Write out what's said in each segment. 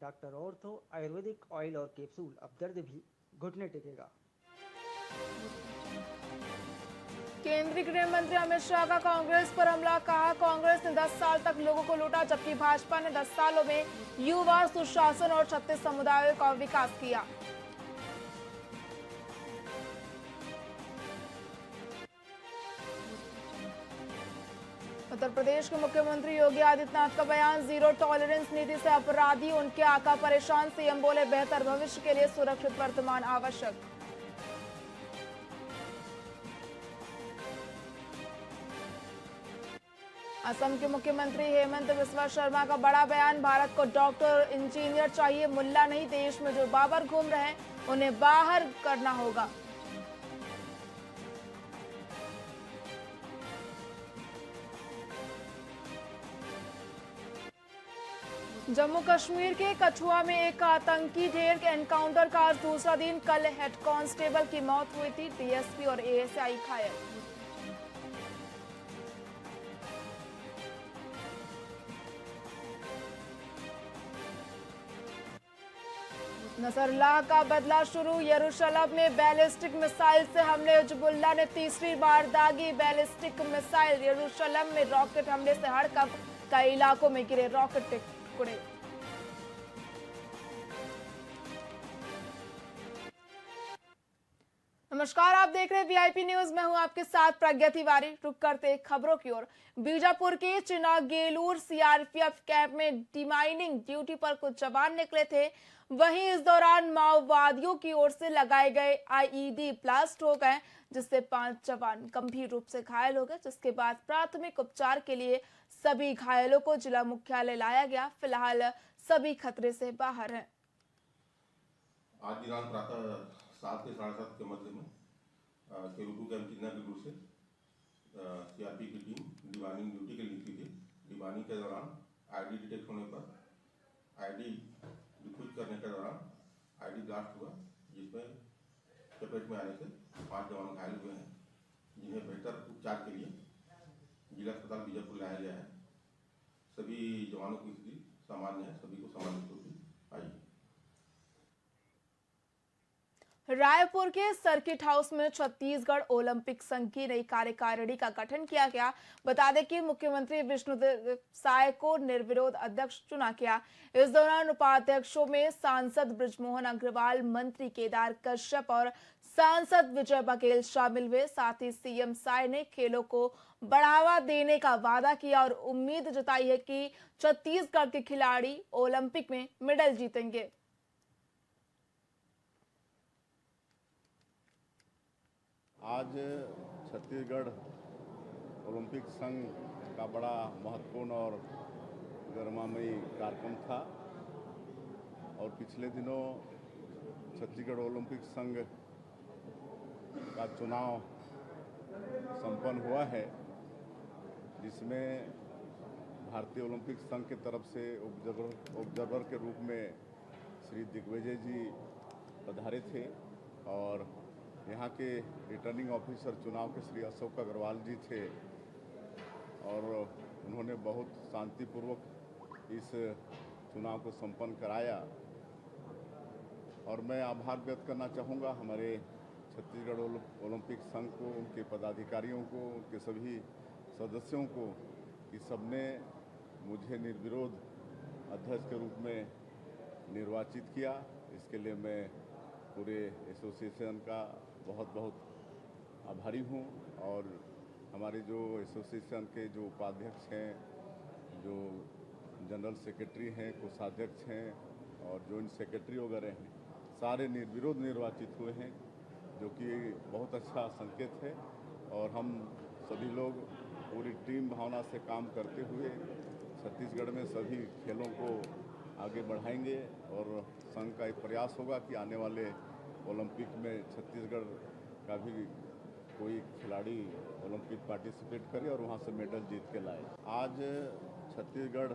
Doctor ortho Ayurvedic oil और capsule, अब दर्द भी घुटने टेकेगा। केंद्रीय गृह मंत्री अमित शाह का कांग्रेस पर हमला, कहा कांग्रेस ने 10 साल तक लोगों को लूटा, जबकि भाजपा ने 10 सालों में युवा सुशासन और 36 समुदायों का विकास किया। उत्तर प्रदेश के मुख्यमंत्री योगी आदित्यनाथ का बयान, जीरो टॉलरेंस नीति से अपराधी उनके आका परेशान, सीएम बोले बेहतर भविष्य के लिए सुरक्षित वर्तमान आवश्यक। असम के मुख्यमंत्री हेमंत बिस्वा शर्मा का बड़ा बयान, भारत को डॉक्टर इंजीनियर चाहिए, मुल्ला नहीं, देश में जो बाबर घूम रहे हैं उन्हें बाहर करना होगा। जम्मू कश्मीर के कठुआ में एक आतंकी ढेर के एनकाउंटर का आज दूसरा दिन, कल हेड कांस्टेबल की मौत हुई थी, डीएसपी और एएसआई घायल। नसरुल्लाह का बदला शुरू, यरूशलेम में बैलिस्टिक मिसाइल से हमले, हिजबुल्लाह ने तीसरी बार दागी बैलिस्टिक मिसाइल, यरूशलेम में रॉकेट हमले से हड़कंप, कई इलाकों में गिरे रॉकेट टुकड़े। नमस्कार, आप देख रहे हैं वीआईपी न्यूज, मैं हूं आपके साथ प्रज्ञा तिवारी। रुक करते खबरों की ओर। बीजापुर के चिनागेलूर सीआरपीएफ कैंप में डिमाइनिंग ड्यूटी पर कुछ जवान निकले थे, वहीं इस दौरान माओवादियों की ओर से लगाए गए आईईडी ब्लास्ट हो गए, जिससे 5 जवान गंभीर रूप से घायल हो गए, जिसके बाद प्राथमिक उपचार के लिए सभी घायलों को जिला मुख्यालय लाया गया। फिलहाल सभी खतरे से बाहर हैं। आज दिनांक प्रातः 7 से 7:30 के मध्य में केरुटू कैंप चिन्नागेलूर से सीआरपी की टीम डिवाइनिंग ड्यूटी के लिए निकली थी। डिवाइनिंग के दौरान आईडी डिटेक्ट होने पर आईडी डिफ्यूज करने के दौरान आईडी ब्लास्ट हुआ, जिसमें चपेट में आने से 5 जवान घायल हुए हैं, जिन्हें बेहतर उपचार के लिए जिला अस्पताल बीजापुर लाया गया है। सभी जवानों की स्थिति सामान्य है, सभी को सामान्य स्थिति आई। रायपुर के सर्किट हाउस में छत्तीसगढ़ ओलंपिक संघ की नई कार्यकारिणी का गठन किया गया। बता दें कि मुख्यमंत्री विष्णुदेव साय को निर्विरोध अध्यक्ष चुना गया। इस दौरान उपाध्यक्षों में सांसद बृजमोहन अग्रवाल, मंत्री केदार कश्यप और सांसद विजय बघेल शामिल हुए। साथ ही सीएम साय ने खेलों को बढ़ावा देने का वादा किया और उम्मीद जताई है कि छत्तीसगढ़ के खिलाड़ी ओलंपिक में मेडल जीतेंगे। आज छत्तीसगढ़ ओलंपिक संघ का बड़ा महत्वपूर्ण और गरिमामयी कार्यक्रम था और पिछले दिनों छत्तीसगढ़ ओलंपिक संघ का चुनाव संपन्न हुआ है, जिसमें भारतीय ओलंपिक संघ की तरफ से ऑब्जर्वर के रूप में श्री दिग्विजय जी पधारे थे और यहाँ के रिटर्निंग ऑफिसर चुनाव के श्री अशोक अग्रवाल जी थे और उन्होंने बहुत शांतिपूर्वक इस चुनाव को संपन्न कराया। और मैं आभार व्यक्त करना चाहूँगा हमारे छत्तीसगढ़ ओलंपिक संघ को, उनके पदाधिकारियों को, उनके सभी सदस्यों को कि सबने मुझे निर्विरोध अध्यक्ष के रूप में निर्वाचित किया। इसके लिए मैं पूरे एसोसिएशन का बहुत बहुत आभारी हूँ और हमारे जो एसोसिएशन के जो उपाध्यक्ष हैं, जो जनरल सेक्रेटरी हैं, कोषाध्यक्ष हैं और जॉइंट सेक्रेटरी वगैरह हैं, सारे निर्विरोध निर्वाचित हुए हैं, जो कि बहुत अच्छा संकेत है। और हम सभी लोग पूरी टीम भावना से काम करते हुए छत्तीसगढ़ में सभी खेलों को आगे बढ़ाएंगे और संघ का एक प्रयास होगा कि आने वाले ओलंपिक में छत्तीसगढ़ का भी कोई खिलाड़ी ओलंपिक पार्टिसिपेट करे और वहां से मेडल जीत के लाए। आज छत्तीसगढ़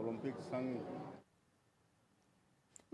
ओलंपिक संघ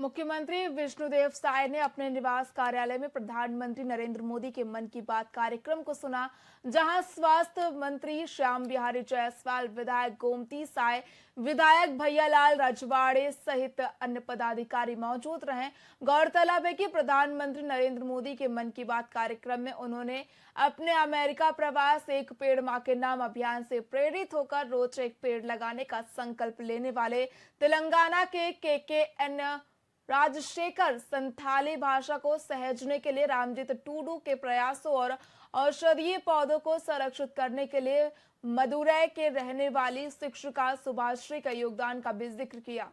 मुख्यमंत्री विष्णुदेव साय ने अपने निवास कार्यालय में प्रधानमंत्री नरेंद्र मोदी के मन की बात कार्यक्रम को सुना, जहां स्वास्थ्य मंत्री श्याम बिहारी जायसवाल, विधायक गोमती साय, विधायक भैयालाल रजवाड़े सहित अन्य पदाधिकारी मौजूद रहे। गौरतलब है कि प्रधानमंत्री नरेंद्र मोदी के मन की बात कार्यक्रम में उन्होंने अपने अमेरिका प्रवास एक पेड़ मां के नाम अभियान से प्रेरित होकर रोज एक पेड़ लगाने का संकल्प लेने वाले तेलंगाना के KKN राजशेखर संथाली भाषा को सहेजने के लिए रामजीत टूडू के प्रयासों और औषधीय पौधों को संरक्षित करने के लिए मदुरै के रहने वाली शिक्षिका सुभाश्री का योगदान का भी जिक्र किया।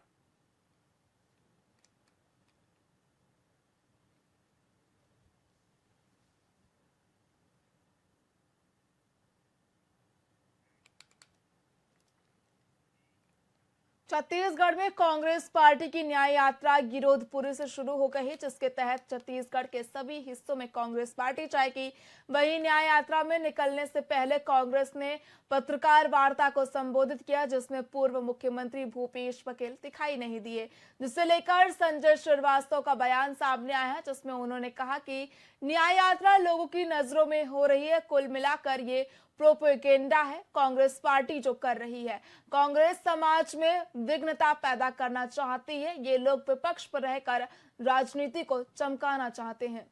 छत्तीसगढ़ में कांग्रेस पार्टी की न्याय यात्रा गिरोधपुरी से शुरू हो गई, जिसके तहत छत्तीसगढ़ के सभी हिस्सों में कांग्रेस पार्टी जाएगी। वहीं न्याय यात्रा में निकलने से पहले कांग्रेस ने पत्रकार वार्ता को संबोधित किया, जिसमें पूर्व मुख्यमंत्री भूपेश बघेल दिखाई नहीं दिए, जिसे लेकर संजय श्रीवास्तव का बयान सामने आया है, जिसमें उन्होंने कहा कि न्याय यात्रा लोगों की नजरों में हो रही है। कुल मिलाकर ये प्रोपेगेंडा है कांग्रेस पार्टी जो कर रही है। कांग्रेस समाज में विघ्नता पैदा करना चाहती है। ये लोग विपक्ष पर रहकर राजनीति को चमकाना चाहते हैं।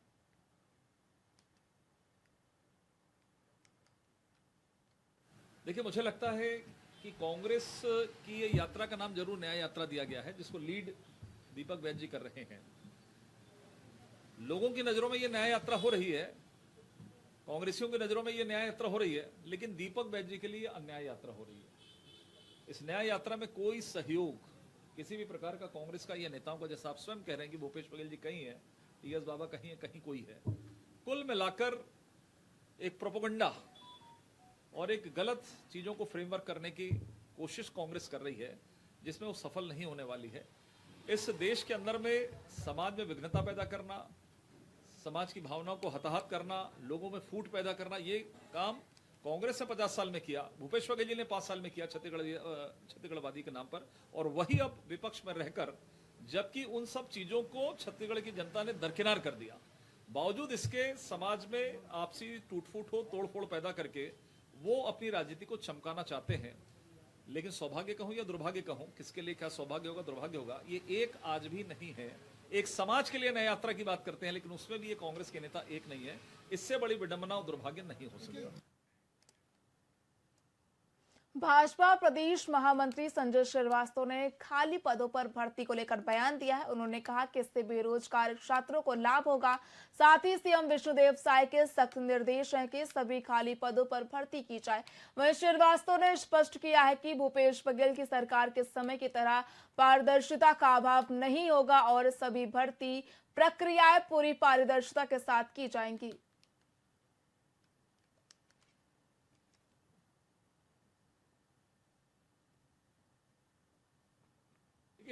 देखिए, मुझे लगता है कि कांग्रेस की ये यात्रा का नाम जरूर न्याय यात्रा दिया गया है, जिसको लीड दीपक बैज जी कर रहे हैं। लोगों की नजरों में ये न्याय यात्रा हो रही है, कांग्रेसियों की नजरों में ये न्याय यात्रा हो रही है, लेकिन दीपक बैज जी के लिए अन्याय यात्रा हो रही है। इस न्याय यात्रा में कोई सहयोग किसी भी प्रकार का कांग्रेस का या नेताओं का, जैसा आप स्वयं कह रहे हैं कि भूपेश बघेल जी कहीं है, टीएस बाबा कहीं है, कहीं कोई है, कुल मिलाकर एक प्रोपेगेंडा और एक गलत चीजों को फ्रेमवर्क करने की कोशिश कांग्रेस कर रही है, जिसमें वो सफल नहीं होने वाली है। इस देश के अंदर में समाज में विघ्नता पैदा करना, समाज की भावनाओं को हताहत करना, लोगों में फूट पैदा करना, ये काम कांग्रेस ने 50 साल में किया, भूपेश बघेल जी ने 5 साल में किया छत्तीसगढ़वादी के नाम पर, और वही अब विपक्ष में रहकर, जबकि उन सब चीजों को छत्तीसगढ़ की जनता ने दरकिनार कर दिया, बावजूद इसके समाज में आपसी टूट-फूट हो, तोड़-फोड़ पैदा करके वो अपनी राजनीति को चमकाना चाहते हैं। लेकिन सौभाग्य कहूं या दुर्भाग्य कहूं, किसके लिए क्या सौभाग्य होगा दुर्भाग्य होगा, ये एक आज भी नहीं है। एक समाज के लिए नई यात्रा की बात करते हैं, लेकिन उसमें भी ये कांग्रेस के नेता एक नहीं है। इससे बड़ी विडंबना और दुर्भाग्य नहीं हो सकता। भाजपा प्रदेश महामंत्री संजय श्रीवास्तव ने खाली पदों पर भर्ती को लेकर बयान दिया है। उन्होंने कहा कि इससे बेरोजगार छात्रों को लाभ होगा। साथ ही सीएम विष्णुदेव साय के सख्त निर्देश हैं कि सभी खाली पदों पर भर्ती की जाए। वहीं श्रीवास्तव ने स्पष्ट किया है कि भूपेश बघेल की सरकार के समय की तरह पारदर्शिता का अभाव नहीं होगा और सभी भर्ती प्रक्रियाएं पूरी पारदर्शिता के साथ की जाएंगी।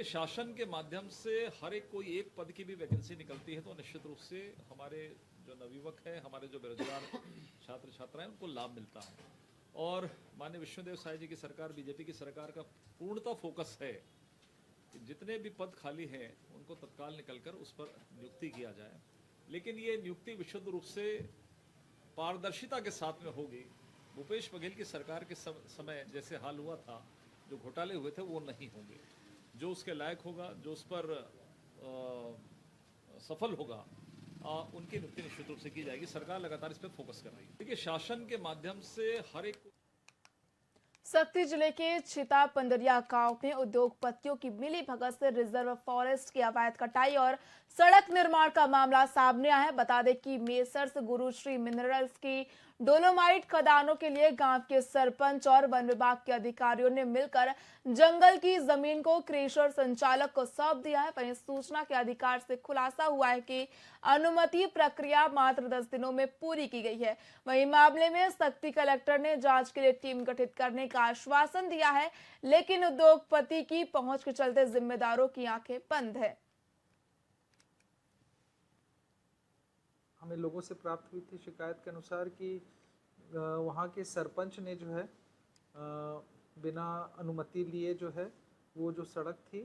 शासन के माध्यम से हर एक कोई एक पद की भी वैकेंसी निकलती है, तो निश्चित रूप से हमारे जो नवयुवक हैं, हमारे जो बेरोजगार छात्र छात्राएं, उनको लाभ मिलता है। और माननीय विष्णुदेव साय जी की सरकार, बीजेपी की सरकार का पूर्णतः फोकस है कि जितने भी पद खाली हैं उनको तत्काल निकलकर उस पर नियुक्ति किया जाए। लेकिन ये नियुक्ति विशुद्ध रूप से पारदर्शिता के साथ में होगी। भूपेश बघेल की सरकार के समय जैसे हाल हुआ था, जो घोटाले हुए थे, वो नहीं होंगे। जो उसके लायक होगा, जो उस पर सफल होगा, उनकी नियुक्ति निश्चित रूप से की जाएगी। सरकार लगातार इस पर फोकस कर रही है। देखिए, शासन के माध्यम से हर एक सक्ती जिले के छिता पंदरिया गांव में उद्योगपतियों की मिली भगत से रिजर्व फॉरेस्ट की अवैध कटाई और सड़क निर्माण का मामला सामने आया है। बता दें कि मेसर्स गुरुश्री मिनरल्स की डोलोमाइट खदानों के लिए गांव के सरपंच और वन विभाग के अधिकारियों ने मिलकर जंगल की जमीन को क्रेशर संचालक को सौंप दिया है। वहीं सूचना के अधिकार से खुलासा हुआ है कि अनुमति प्रक्रिया मात्र 10 दिनों में पूरी की गई है। वहीं मामले में सक्ती कलेक्टर ने जांच के लिए टीम गठित करने का आश्वासन दिया है, लेकिन उद्योगपति की पहुंच के चलते जिम्मेदारों की आंखें बंद है। हमें लोगों से प्राप्त हुई थी शिकायत के अनुसार कि वहाँ के सरपंच ने जो है बिना अनुमति लिए जो है वो जो सड़क थी,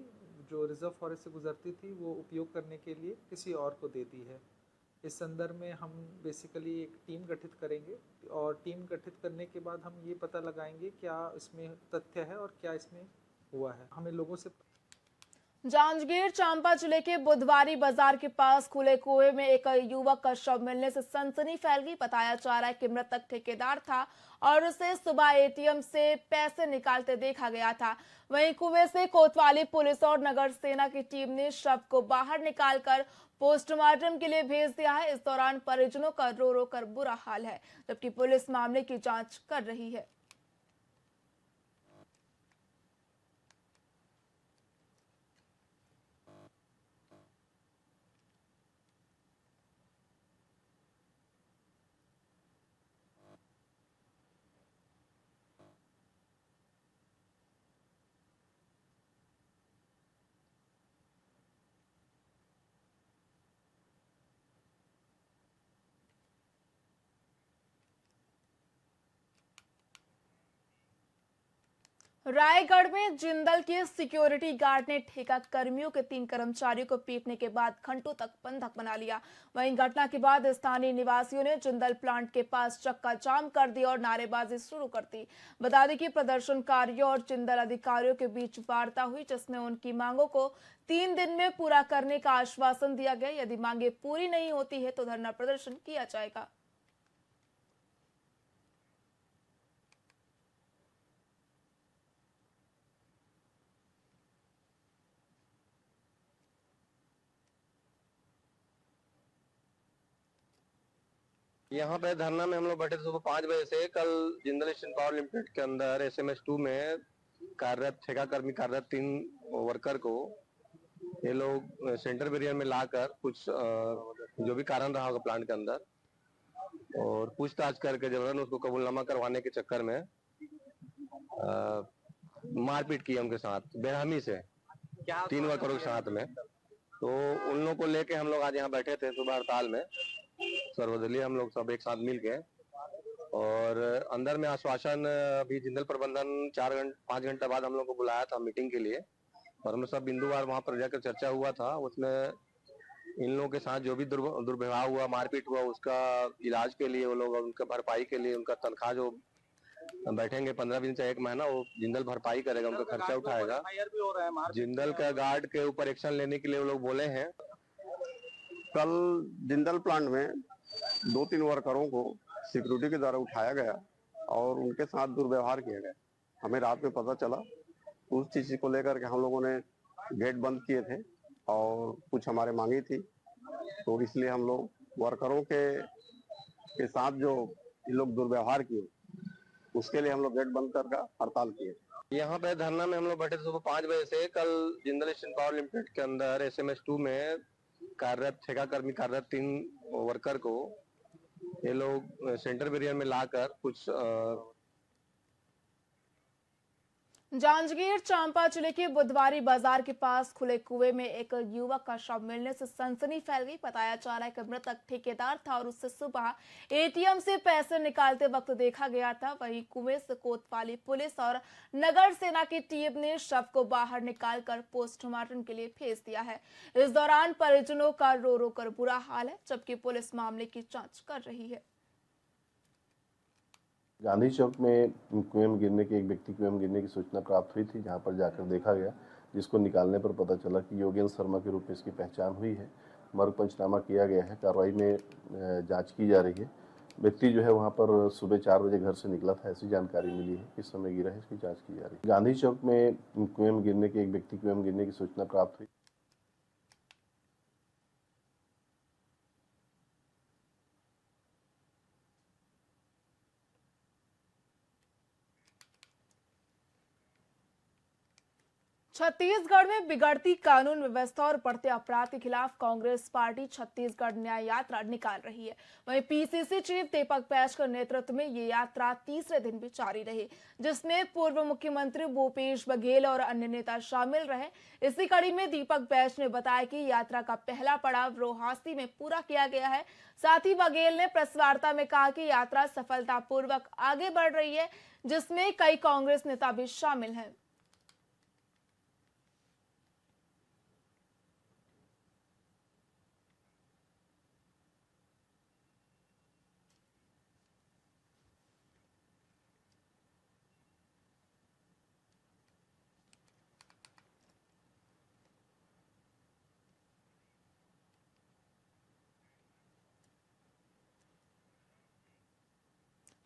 जो रिजर्व फॉरेस्ट से गुजरती थी वो उपयोग करने के लिए किसी और को दे दी है। इस संदर्भ में हम बेसिकली एक टीम गठित करेंगे और टीम गठित करने के बाद हम ये पता लगाएंगे क्या इसमें तथ्य है और क्या इसमें हुआ है। हमें लोगों से जांजगीर चांपा जिले के बुधवारी बाजार के पास खुले कुएं में एक युवक का शव मिलने से सनसनी फैल गई। बताया जा रहा है कि मृतक ठेकेदार था और उसे सुबह एटीएम से पैसे निकालते देखा गया था। वहीं कुएं से कोतवाली पुलिस और नगर सेना की टीम ने शव को बाहर निकालकर पोस्टमार्टम के लिए भेज दिया है। इस दौरान परिजनों का रो रो कर बुरा हाल है, जबकि पुलिस मामले की जांच कर रही है। रायगढ़ में जिंदल के सिक्योरिटी गार्ड ने ठेका कर्मियों के 3 कर्मचारियों को पीटने के बाद घंटों तक बंधक बना लिया। वहीं घटना के बाद स्थानीय निवासियों ने जिंदल प्लांट के पास चक्का जाम कर दिया और नारेबाजी शुरू कर दी। बता दें कि प्रदर्शनकारियों और जिंदल अधिकारियों के बीच वार्ता हुई, जिसमें उनकी मांगों को 3 दिन में पूरा करने का आश्वासन दिया गया। यदि मांगे पूरी नहीं होती है तो धरना प्रदर्शन किया जाएगा। यहाँ पे धरना में हम लोग बैठे थे सुबह 5 बजे से। कल जिंदल स्टील पावर लिमिटेड के अंदर SMS2 में कार्यरत ठेका कर्मी कार्यरत 3 वर्कर को ये लोग सेंटर बैरियर में लाकर कुछ जो भी कारण रहा होगा प्लांट के अंदर और पूछताछ करके जबरन उसको कबूलनामा करवाने के चक्कर में मारपीट की उनके साथ बेरहमी से 3 वर्करों के साथ में। तो उन लोगों को लेके हम लोग आज यहाँ बैठे थे सुबह हड़ताल में, सर्वदलीय हम लोग सब एक साथ मिल के, और अंदर में आश्वासन अभी जिंदल प्रबंधन 5 घंटे बाद हम लोग को बुलाया था मीटिंग के लिए और हम लोग सब बिंदुवार वहां पर जाकर चर्चा हुआ था। उसमें इन लोगों के साथ जो भी दुर्व्यवहार हुआ, मारपीट हुआ, उसका इलाज के लिए वो लोग, उनका भरपाई के लिए, उनका तनख्वाह जो बैठेंगे 15 दिन से 1 महीना वो जिंदल भरपाई करेगा, उनका खर्चा उठाएगा। जिंदल का गार्ड के ऊपर एक्शन लेने के लिए वो लोग बोले हैं। कल जिंदल प्लांट में 2-3 वर्करों को सिक्योरिटी के द्वारा उठाया गया और उनके साथ दुर्व्यवहार किया गया। हमें रात में पता चला, उस चीज को लेकर के हम लोगों ने गेट बंद किए थे और कुछ हमारे मांगी थी, तो इसलिए हम लोग वर्करों के साथ जो ये लोग दुर्व्यवहार किए उसके लिए हम लोग गेट बंद करके हड़ताल किए। यहाँ पे धरना में हम लोग बैठे थे सुबह 5 बजे से। कल जिंदल स्टील पावर लिमिटेड के अंदर SMS2 में कार्यरत ठेका कर्मी कार्यरत 3 वर्कर को ये लोग सेंटर बैरियर में लाकर कुछ जांजगीर चांपा जिले के बुधवारी बाजार के पास खुले कुएं में एक युवक का शव मिलने से सनसनी फैल गई। बताया जा रहा है कि मृतक ठेकेदार था और उससे सुबह एटीएम से पैसे निकालते वक्त देखा गया था। वहीं कुएं से कोतवाली पुलिस और नगर सेना की टीम ने शव को बाहर निकालकर पोस्टमार्टम के लिए भेज दिया है। इस दौरान परिजनों का रो रो कर बुरा हाल है, जबकि पुलिस मामले की जांच कर रही है। गांधी चौक में कुएं में गिरने की एक व्यक्ति कुएं में गिरने की सूचना प्राप्त हुई थी, जहां पर जाकर देखा गया, जिसको निकालने पर पता चला कि योगेंद्र शर्मा के रूप में इसकी पहचान हुई है। मर्ग पंचनामा किया गया है, कार्रवाई में जांच की जा रही है। व्यक्ति जो है वहां पर सुबह 4 बजे घर से निकला था, ऐसी जानकारी मिली है। किस समय गिरा है इसकी जाँच की जा रही है। गांधी चौक में कुएं में गिरने की एक व्यक्ति कुएं में गिरने की सूचना प्राप्त हुई। छत्तीसगढ़ में बिगड़ती कानून व्यवस्था और बढ़ते अपराध के खिलाफ कांग्रेस पार्टी छत्तीसगढ़ न्याय यात्रा निकाल रही है। वहीं पीसीसी चीफ दीपक बैज के नेतृत्व में ये यात्रा तीसरे दिन भी जारी रही, जिसमें पूर्व मुख्यमंत्री भूपेश बघेल और अन्य नेता शामिल रहे। इसी कड़ी में दीपक बैज ने बताया कि यात्रा का पहला पड़ाव रोहासी में पूरा किया गया है। साथ ही बघेल ने प्रेस वार्ता में कहा कि यात्रा सफलतापूर्वक आगे बढ़ रही है, जिसमें कई कांग्रेस नेता भी शामिल हैं।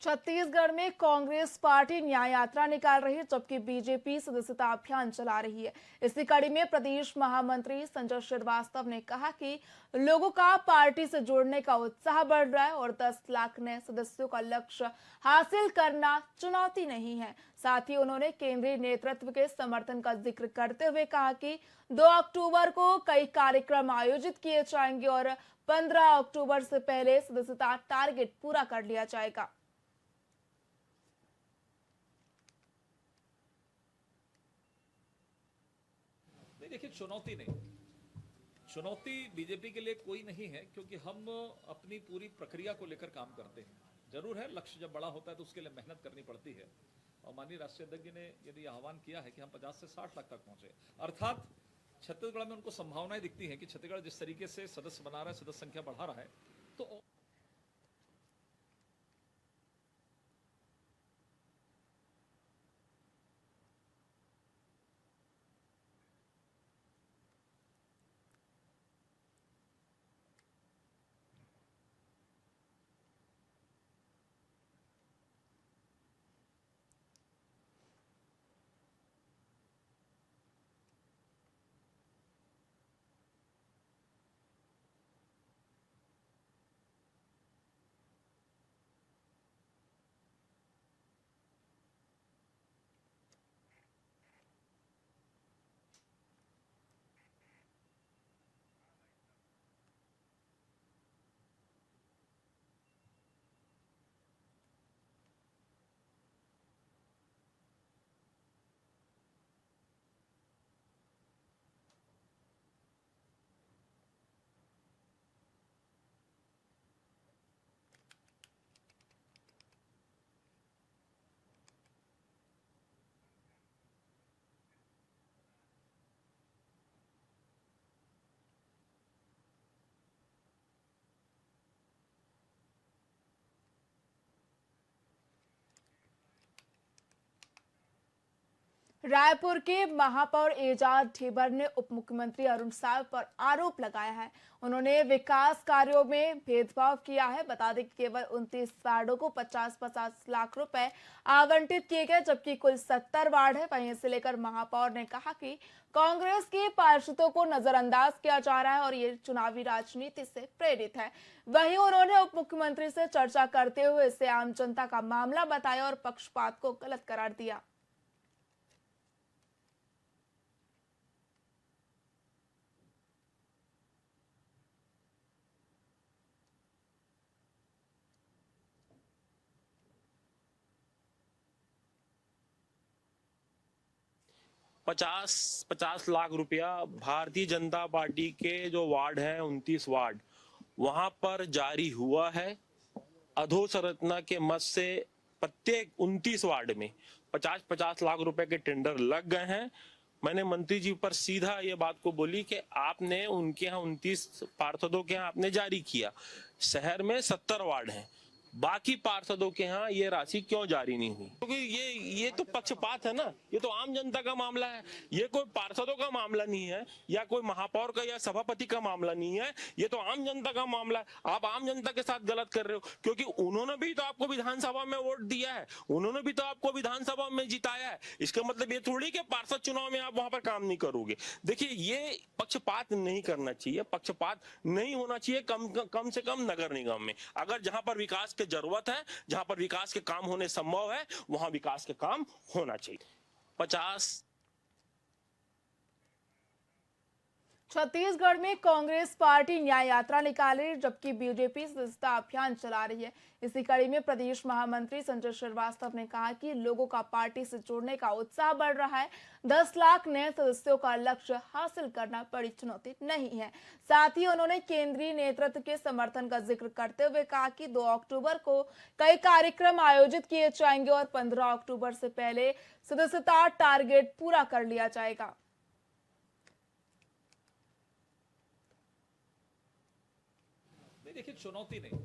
छत्तीसगढ़ में कांग्रेस पार्टी न्याय यात्रा निकाल रही है, जबकि बीजेपी सदस्यता अभियान चला रही है। इसी कड़ी में प्रदेश महामंत्री संजय श्रीवास्तव ने कहा कि लोगों का पार्टी से जोड़ने का उत्साह बढ़ रहा है और 10 लाख नए सदस्यों का लक्ष्य हासिल करना चुनौती नहीं है। साथ ही उन्होंने केंद्रीय नेतृत्व के समर्थन का जिक्र करते हुए कहा कि 2 अक्टूबर को कई कार्यक्रम आयोजित किए जाएंगे और 15 अक्टूबर से पहले सदस्यता टारगेट पूरा कर लिया जाएगा। देखिए, चुनौती नहीं, चुनौती बीजेपी के लिए कोई नहीं है, क्योंकि हम अपनी पूरी प्रक्रिया को लेकर काम करते हैं। जरूर है, लक्ष्य जब बड़ा होता है तो उसके लिए मेहनत करनी पड़ती है। और माननीय राष्ट्रीय अध्यक्ष ने यदि आह्वान किया है कि हम 50 से 60 लाख तक पहुंचे, अर्थात छत्तीसगढ़ में उनको संभावनाएं दिखती हैं कि छत्तीसगढ़ जिस तरीके से सदस्य बना रहा है, सदस्य संख्या बढ़ा रहा है, तो रायपुर के महापौर एजाज ढेबर ने उप मुख्यमंत्री अरुण साव पर आरोप लगाया है। उन्होंने विकास कार्यों में भेदभाव किया है। बता दें कि केवल 29 वार्डों को 50-50 लाख रुपए आवंटित किए गए, जबकि कुल 70 वार्ड है। वहीं इसे लेकर महापौर ने कहा कि कांग्रेस के पार्षदों को नजरअंदाज किया जा रहा है और ये चुनावी राजनीति से प्रेरित है। वहीं उन्होंने उप मुख्यमंत्री से चर्चा करते हुए इसे आम जनता का मामला बताया और पक्षपात को गलत करार दिया। पचास लाख रुपया भारतीय जनता पार्टी के जो वार्ड हैं 29 वार्ड, वहां पर जारी हुआ है। अधोसंरचना के मत से प्रत्येक 29 वार्ड में 50-50 लाख रुपए के टेंडर लग गए हैं। मैंने मंत्री जी पर सीधा ये बात को बोली कि आपने उनके यहाँ 29 पार्षदों के यहाँ आपने जारी किया, शहर में 70 वार्ड हैं, बाकी पार्षदों के यहाँ ये राशि क्यों जारी नहीं हुई? क्योंकि ये तो पक्षपात है ना, ये तो आम जनता का मामला है, ये कोई पार्षदों का मामला नहीं है या कोई महापौर का या सभापति का मामला नहीं है, ये तो आम जनता का मामला है। आप आम जनता के साथ गलत कर रहे हो, क्योंकि उन्होंने भी तो आपको विधानसभा में वोट दिया है, उन्होंने भी तो आपको विधानसभा में जिताया है। इसका मतलब ये थोड़ी कि पार्षद चुनाव में आप वहां पर काम नहीं करोगे। देखिए, ये पक्षपात नहीं करना चाहिए, पक्षपात नहीं होना चाहिए कम से कम नगर निगम में। अगर जहां पर विकास जरूरत है, जहां पर विकास के काम होने संभव है, वहां विकास के काम होना चाहिए। 50 छत्तीसगढ़ में कांग्रेस पार्टी न्याय यात्रा निकाली, जबकि बीजेपी सदस्यता अभियान चला रही है। इसी कड़ी में प्रदेश महामंत्री संजय श्रीवास्तव ने कहा कि लोगों का पार्टी से जोड़ने का उत्साह बढ़ रहा है। 10 लाख नए सदस्यों का लक्ष्य हासिल करना बड़ी चुनौती नहीं है। साथ ही उन्होंने केंद्रीय नेतृत्व के समर्थन का जिक्र करते हुए कहा कि 2 अक्टूबर को कई कार्यक्रम आयोजित किए जाएंगे और 15 अक्टूबर से पहले सदस्यता टारगेट पूरा कर लिया जाएगा। देखिए, चुनौती नहीं,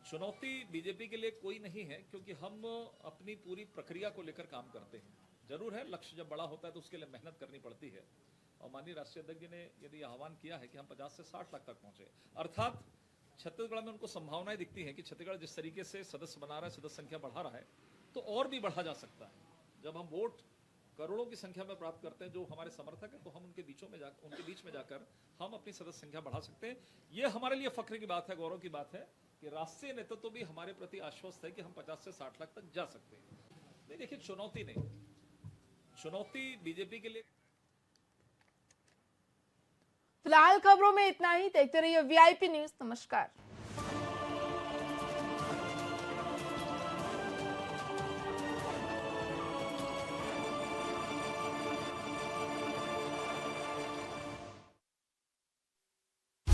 चुनौती बीजेपी के लिए कोई नहीं है, क्योंकि हम अपनी पूरी प्रक्रिया को लेकर काम करते हैं। जरूर है, लक्ष्य जब बड़ा होता है तो उसके लिए मेहनत करनी पड़ती है। और माननीय राष्ट्रीय अध्यक्ष ने यदि आह्वान किया है कि हम 50 से 60 लाख तक पहुंचे, अर्थात छत्तीसगढ़ में उनको संभावनाएं दिखती हैं कि छत्तीसगढ़ जिस तरीके से सदस्य बना रहा है, सदस्य संख्या बढ़ा रहा है, तो और भी बढ़ा जा सकता है। जब हम वोट करोड़ों की संख्या में प्राप्त करते हैं जो हमारे समर्थक हैं, तो हम उनके बीच में जाकर हम अपनी सदस्य संख्या बढ़ा सकते हैं। ये हमारे लिए फख्र की बात है, गौरव की बात है कि राष्ट्रीय नेतृत्व तो भी हमारे प्रति आश्वस्त है कि हम 50 से 60 लाख तक जा सकते हैं। नहीं, देखिए, चुनौती नहीं, चुनौती बीजेपी के लिए। फिलहाल खबरों में इतना ही। देखते रहिए VIP न्यूज। नमस्कार।